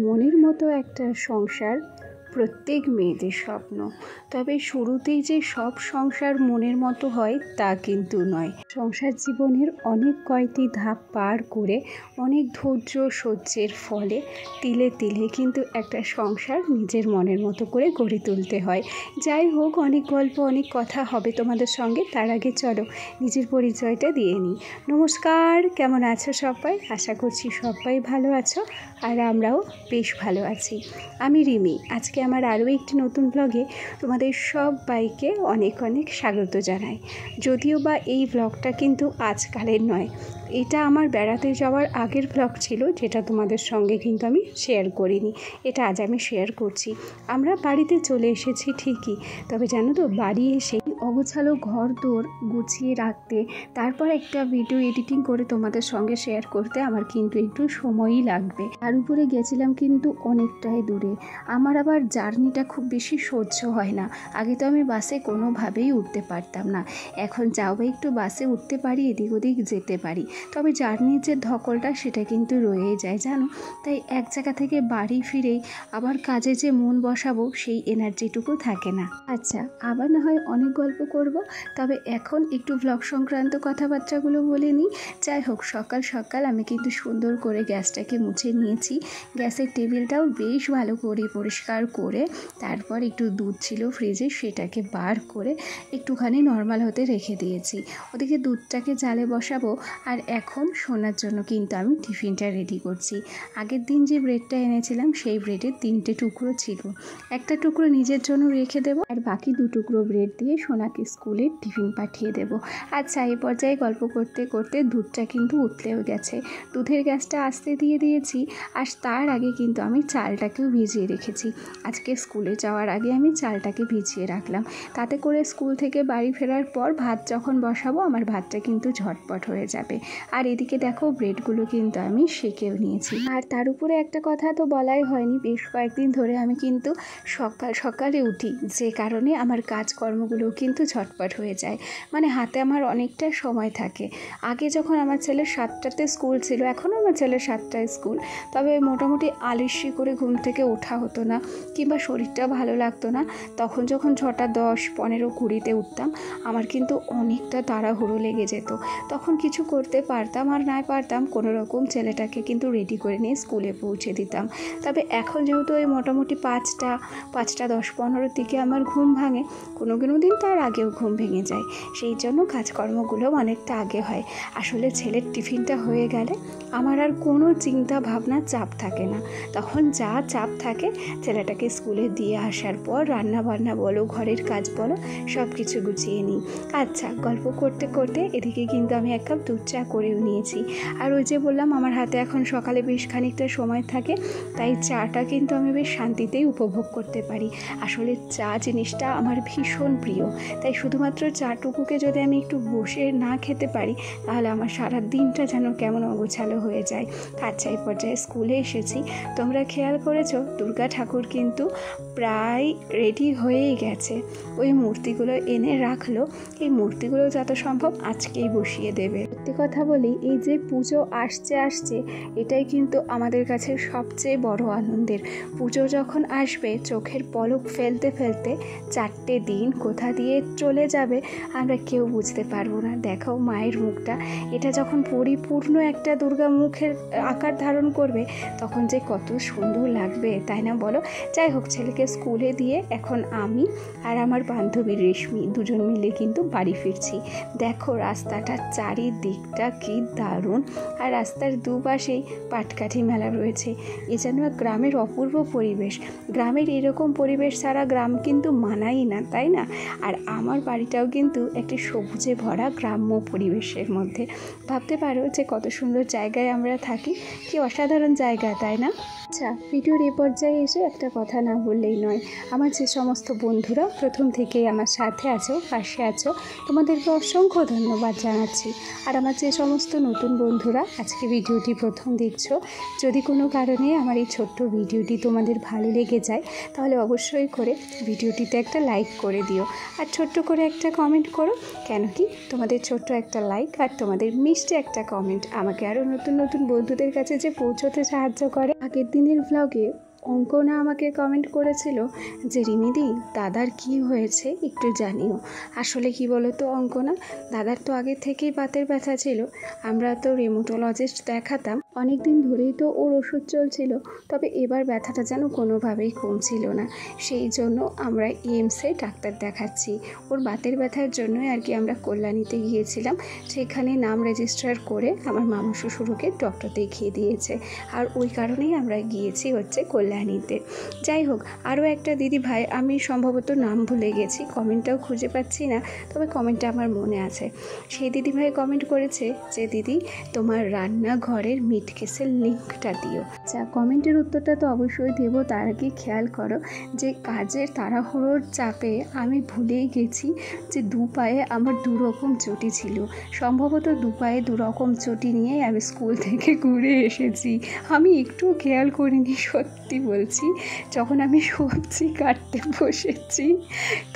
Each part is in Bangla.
মনের মতো একটা সংসার প্রত্যেক মেয়েদের স্বপ্ন। তবে শুরুতেই যে সব সংসার মনের মতো হয় তা কিন্তু নয়। সংসার জীবনের অনেক কয়টি ধাপ পার করে অনেক ধৈর্য সহ্যের ফলে তিলে তিলে কিন্তু একটা সংসার নিজের মনের মতো করে গড়ে তুলতে হয়। যাই হোক, অনেক গল্প অনেক কথা হবে তোমাদের সঙ্গে। তার আগে চলো নিজের পরিচয়টা দিয়ে নিই। নমস্কার, কেমন আছো সবাই? আশা করছি সবাই ভালো আছো আর আমরাও বেশ ভালো আছি। আমি রিমি। আজকে আমার আরও একটি নতুন ব্লগে তোমাদের সবাইকে অনেক অনেক স্বাগত জানাই। যদিও বা এই ব্লগটা কিন্তু আজকালের নয়, এটা আমার বেড়াতে যাওয়ার আগের ব্লগ ছিল, যেটা তোমাদের সঙ্গে কিন্তু আমি শেয়ার করিনি। এটা আজ আমি শেয়ার করছি। আমরা বাড়িতে চলে এসেছি ঠিকই, তবে জানো তো, বাড়ি এসে অগোছালো ঘর দোর গুছিয়ে রাখতে, তারপর একটা ভিডিও এডিটিং করে তোমাদের সঙ্গে শেয়ার করতে আমার কিন্তু একটু সময়ই লাগবে। তার উপরে গেছিলাম কিন্তু অনেকটাই দূরে। আমার আবার জার্নিটা খুব বেশি সহ্য হয় না। আগে তো আমি বাসে কোনোভাবেই উঠতে পারতাম না, এখন যাও বা একটু বাসে উঠতে পারি, এদিক ওদিক যেতে পারি। তবে জার্নির যে ধকলটা সেটা কিন্তু রয়েই যায় জানো। তাই এক জায়গা থেকে বাড়ি ফিরেই আবার কাজে যে মন বসাবো সেই এনার্জিটুকু থাকে না। আচ্ছা, আবার না হয় অনেক গল্প করব, তবে এখন একটু ব্লগ সংক্রান্ত কথাবার্তাগুলো বলে নিই। যাই হোক, সকাল সকাল আমি কিন্তু সুন্দর করে গ্যাসটাকে মুছে নিয়েছি। গ্যাসের টেবিলটাও বেশ ভালো করে পরিষ্কার করে তারপর একটু দুধ ছিল ফ্রিজে, সেটাকে বার করে একটুখানি নর্মাল হতে রেখে দিয়েছি। ওদিকে দুধটাকে জালে বসাবো, আর এখন শোনার জন্য কিন্তু আমি টিফিনটা রেডি করছি। আগের দিন যে ব্রেডটা এনেছিলাম সেই ব্রেডের 3টে টুকরো ছিল। একটা টুকরো নিজের জন্য রেখে দেবো, আর বাকি 2 টুকরো ব্রেড দিয়ে সোনাকে স্কুলে টিফিন পাঠিয়ে দেবো। আচ্ছা, এই পর্যায়ে গল্প করতে করতে দুধটা কিন্তু উতলেও গেছে। দুধের গ্যাসটা আস্তে দিয়ে দিয়েছি, আর তার আগে কিন্তু আমি চালটাকেও ভিজিয়ে রেখেছি। আজকে স্কুলে যাওয়ার আগে আমি চালটাকে ভিজিয়ে রাখলাম, তাতে করে স্কুল থেকে বাড়ি ফেরার পর ভাত যখন বসাবো আমার ভাতটা কিন্তু ঝটপট হয়ে যাবে। আর এদিকে দেখো, ব্রেডগুলো কিন্তু আমি সেঁকেও নিয়েছি। আর তার উপরে একটা কথা তো বলাই হয়নি, বেশ কয়েকদিন ধরে আমি কিন্তু সকাল সকালে উঠি, যে কারণে আমার কাজকর্মগুলো কিন্তু ঝটপট হয়ে যায়। মানে হাতে আমার অনেকটা সময় থাকে। আগে যখন আমার ছেলের 7টাতে স্কুল ছিল, এখনও আমার ছেলের 7টায় স্কুল, তবে মোটামুটি আলস্যি করে ঘুম থেকে ওঠা হতো না, কিংবা শরীরটা ভালো লাগতো না। তখন যখন 6টা 10, 15, 20-তে উঠতাম, আমার কিন্তু অনেকটা তাড়াহুড়ো লেগে যেত। তখন কিছু করতে পারতাম আর নাই পারতাম, কোনো রকম ছেলেটাকে কিন্তু রেডি করে নিয়ে স্কুলে পৌঁছে দিতাম। তবে এখন যেহেতু ওই মোটামুটি 5টা 10, 15 দিকে আমার ঘুম ভাঙে, কোনো দিন তার আগেও ঘুম ভেঙে যায়, সেই জন্য কাজকর্মগুলো অনেকটা আগে হয়। আসলে ছেলের টিফিনটা হয়ে গেলে আমার আর কোনো চিন্তা ভাবনা চাপ থাকে না। তখন যা চাপ থাকে ছেলেটাকে স্কুলে দিয়ে আসার পর রান্না বান্না বলো, ঘরের কাজ বলো, সব কিছু গুছিয়ে নিই। আচ্ছা, গল্প করতে করতে এদিকে কিন্তু আমি 1 কাপ দুধ চা করেও নিয়েছি। আর ওই যে বললাম, আমার হাতে এখন সকালে বেশ খানিকটা সময় থাকে, তাই চাটা কিন্তু আমি বেশ শান্তিতেই উপভোগ করতে পারি। আসলে চা জিনিসটা আমার ভীষণ প্রিয়, তাই শুধুমাত্র চাটুকুকে যদি আমি একটু বসে না খেতে পারি, তাহলে আমার সারা দিনটা যেন কেমন অগোছালো হয়ে যায়। আচ্ছা, এই পর্যায়ে স্কুলে এসেছি। তোমরা খেয়াল করেছো, দুর্গা ঠাকুর কিন্তু প্রায় রেডি হয়েই গেছে। ওই মূর্তিগুলো এনে রাখলো, এই মূর্তিগুলো যত সম্ভব আজকেই বসিয়ে দেবে। সত্যি কথা বলি, এই যে পুজো আসছে এটাই কিন্তু আমাদের কাছে সবচেয়ে বড় আনন্দের। পুজো যখন আসবে, চোখের পলক ফেলতে ফেলতে 4টে দিন কোথা দিয়ে চলে যাবে আমরা কেউ বুঝতে পারবো না। দেখো মায়ের মুখটা, এটা যখন পরিপূর্ণ একটা দুর্গা মুখের আকার ধারণ করবে, তখন যে কত সুন্দর লাগবে, তাই না বলো? যাই হোক, ছেলেকে স্কুলে দিয়ে এখন আমি আর আমার বান্ধবী রেশমি দুজন মিলে কিন্তু বাড়ি ফিরছি। দেখো রাস্তাটা চারিদিকটা কি দারুণ, আর রাস্তার দুপাশেই পাটকাঠি মেলা রয়েছে। এ যেন গ্রামের অপূর্ব পরিবেশ। গ্রামের এরকম পরিবেশ ছাড়া গ্রাম কিন্তু মানাই না, তাই না? আর আমার বাড়িটাও কিন্তু একটি সবুজে ভরা গ্রাম্য পরিবেশের মধ্যে। ভাবতে পারো যে কত সুন্দর জায়গায় আমরা থাকি, কি অসাধারণ জায়গা, তাই না? আচ্ছা, ভিডিওর এ পর্যায়ে এসে একটা কথা না বললেই নয়। আমার যে সমস্ত বন্ধুরা প্রথম থেকেই আমার সাথে আছো, পাশে আছো, তোমাদেরকে অসংখ্য ধন্যবাদ জানাচ্ছি। আর আমার যে সমস্ত নতুন বন্ধুরা আজকে ভিডিওটি প্রথম দেখছো, যদি কোনো কারণে আমার এই ছোট্ট ভিডিওটি তোমাদের ভালো লেগে যায়, তাহলে অবশ্যই করে ভিডিওটিতে একটা লাইক করে দিও। আর ছোট্ট ছোট্ট করে একটা কমেন্ট করো। কেন কি তোমাদের ছোট্ট একটা লাইক আর তোমাদের মিষ্টি একটা কমেন্ট আমাকে আরও নতুন নতুন বন্ধুদের কাছে যে পৌঁছতে সাহায্য করে। আগের দিনের ভ্লগে অঙ্কনা আমাকে কমেন্ট করেছিল যে রিমিদি দাদার কি হয়েছে একটু জানিও। আসলে কি বলো তো অঙ্কনা, দাদার তো আগে থেকেই বাতের ব্যথা ছিল। আমরা তো রিউমাটোলজিস্ট দেখাতাম, অনেক দিন ধরেই তো ওর ওষুধ চলছিল, তবে এবার ব্যথাটা যেন কোনোভাবেই কমছিল না। সেই জন্য আমরা এমসে ডাক্তার দেখাচ্ছি। ওর বাতের ব্যথার জন্যই আর কি আমরা কল্যাণীতে গিয়েছিলাম। সেখানে নাম রেজিস্টার করে আমার মামা শ্বশুরকে ডক্টর দেখিয়ে দিয়েছে, আর ওই কারণেই আমরা গিয়েছি হচ্ছে কল্যাণীতে। যাই হোক, আরও একটা দিদি ভাই, আমি সম্ভবত নাম ভুলে গেছি, কমেন্টটাও খুঁজে পাচ্ছি না, তবে কমেন্টটা আমার মনে আছে। সেই দিদি ভাই কমেন্ট করেছে যে দিদি তোমার রান্নাঘরের মিট কেসের লিঙ্কটা দিও। আচ্ছা, কমেন্টের উত্তরটা তো অবশ্যই দেবো, তার আগে খেয়াল করো যে কাজের তাড়াহুড়োর চাপে আমি ভুলেই গেছি যে দু পায়ে আমার দুরকম চটি ছিল। সম্ভবত দু পায়ে দুরকম চটি নিয়ে আমি স্কুল থেকে ঘুরে এসেছি। আমি একটু খেয়াল করিনি, সত্যি বলছি। যখন আমি সবজি কাটতে বসেছি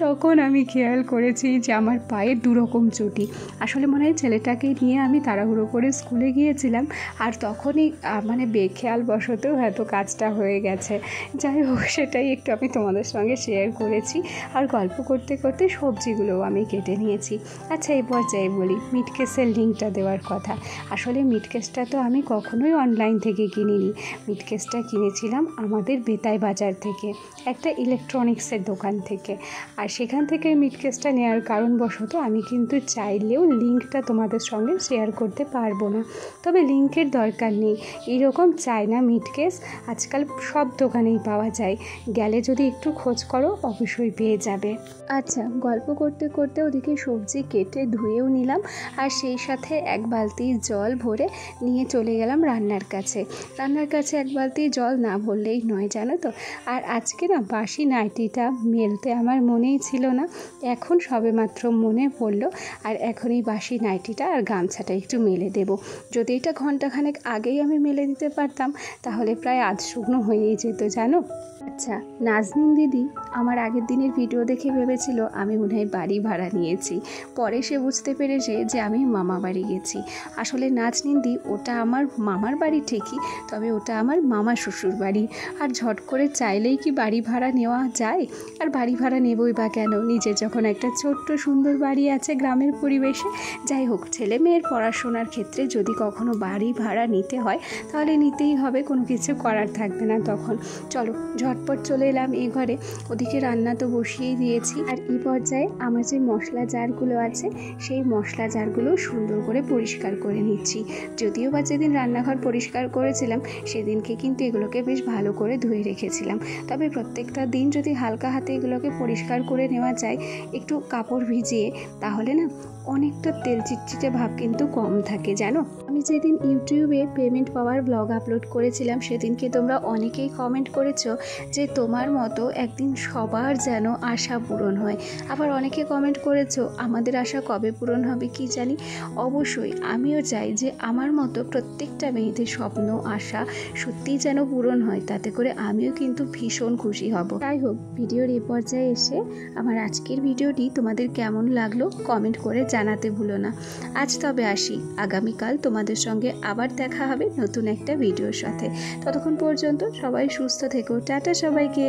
তখন আমি খেয়াল করেছি যে আমার পায়ে দুরকম চটি। আসলে মনে হয় ছেলেটাকে নিয়ে আমি তাড়াহুড়ো করে স্কুলে গিয়েছিলাম, আর তখনই মানে বেখেয়াল বশতেও হয়তো কাজটা হয়ে গেছে। যাই হোক, সেটাই একটু আমি তোমাদের সঙ্গে শেয়ার করেছি। আর গল্প করতে করতে সবজিগুলোও আমি কেটে নিয়েছি। আচ্ছা, এই পর্যায়ে বলি মিট কেসের লিঙ্কটা দেওয়ার কথা। আসলে মিট কেসটা তো আমি কখনোই অনলাইন থেকে কিনিনি। মিট কেসটা কিনেছিলাম আমাদের বেতাই বাজার থেকে, একটা ইলেকট্রনিক্সের দোকান থেকে। আর সেখান থেকে মিট কেসটা নেওয়ার কারণবশত আমি কিন্তু চাইলেও লিঙ্কটা তোমাদের সঙ্গে শেয়ার করতে পারবো না, তবে লিঙ্কের দরকার নেই। এইরকম চায়না মিট কেস আজকাল সব দোকানেই পাওয়া যায়, গেলে যদি একটু খোঁজ করো অবশ্যই পেয়ে যাবে। আচ্ছা, গল্প করতে করতে ওদিকে সবজি কেটে ধুয়েও নিলাম, আর সেই সাথে এক বালতি জল ভরে নিয়ে চলে গেলাম রান্নার কাছে। এক বালতি জল না ভরলেই নয়, জানো তো। আর আজকে না বাসি নাইটিটা মেলতে আমার মনেই ছিল না, এখন সবেমাত্র মনে পড়লো। আর এখন এই বাসি নাইটিটা আর গামছাটা একটু মেলে দেব। যদি এটা ঘন্টাখানেক আগেই আমি মেলে দিতে পারতাম তাহলে প্রায় আধ শুকনো হয়েই যেত, জানো। আচ্ছা, নাজনীন দিদি আমার আগের দিনের ভিডিও দেখে ভেবেছিল আমি মনে হয় বাড়ি ভাড়া নিয়েছি। পরে সে বুঝতে পেরেছে যে আমি মামা বাড়ি গেছি। আসলে নাজনীন দি, ওটা আমার মামার বাড়ি ঠিকই, তবে ওটা আমার মামা শ্বশুর বাড়ি। আর ঝট করে চাইলেই কি বাড়ি ভাড়া নেওয়া যায়? আর বাড়ি ভাড়া নেবই বা কেন, নিজের যখন একটা ছোট্ট সুন্দর বাড়ি আছে গ্রামের পরিবেশে। যাই হোক, ছেলে মেয়ের পড়াশোনার ক্ষেত্রে যদি কখনো বাড়ি ভাড়া নিতে হয় তাহলে নিতেই হবে, কোনো কিছু করার থাকবে না তখন। চলো ঝটপট চলে এলাম এই ঘরে। ওদিকে রান্না তো বসিয়েই দিয়েছি, আর এই পর্যায়ে আমার যে মশলা জারগুলো আছে সেই মশলা জারগুলো সুন্দর করে পরিষ্কার করে নিচ্ছি। যদিও বা যেদিন রান্নাঘর পরিষ্কার করেছিলাম সেদিনকে কিন্তু এগুলোকে বেশ ভালো করে ধুয়ে রেখেছিলাম, তবে প্রত্যেকটা দিন যদি হালকা হাতে এগুলোকে পরিষ্কার করে নেওয়া যায় একটু কাপড় ভিজিয়ে, তাহলে না অনেকটা তেল চিটচিটে ভাব কিন্তু কম থাকে, জানো। আমি যেদিন ইউটিউবে পেমেন্ট পাওয়ার ব্লগ আপলোড করেছিলাম সেদিনকে তোমরা অনেকেই কমেন্ট করেছো যে তোমার মতো একদিন সবার যেন আশা পূরণ হয়। আবার অনেকে কমেন্ট করেছো আমাদের আশা কবে পূরণ হবে কি জানি। অবশ্যই আমিও চাই যে আমার মতো প্রত্যেকটা মেয়েদের স্বপ্ন আশা সত্যিই যেন পূরণ হয়, তাতে করে আমিও কিন্তু ভীষণ খুশি হব। যাই হোক, ভিডিওর এই পর্যায়ে এসে আমার আজকের ভিডিওটি তোমাদের কেমন লাগলো কমেন্ট করে জানাতে ভুলো না। আজ তবে আসি, আগামীকাল তোমাদের সঙ্গে আবার দেখা হবে নতুন একটা ভিডিওর সাথে। ততক্ষণ পর্যন্ত সবাই সুস্থ থেকো। টাটা সবাইকে।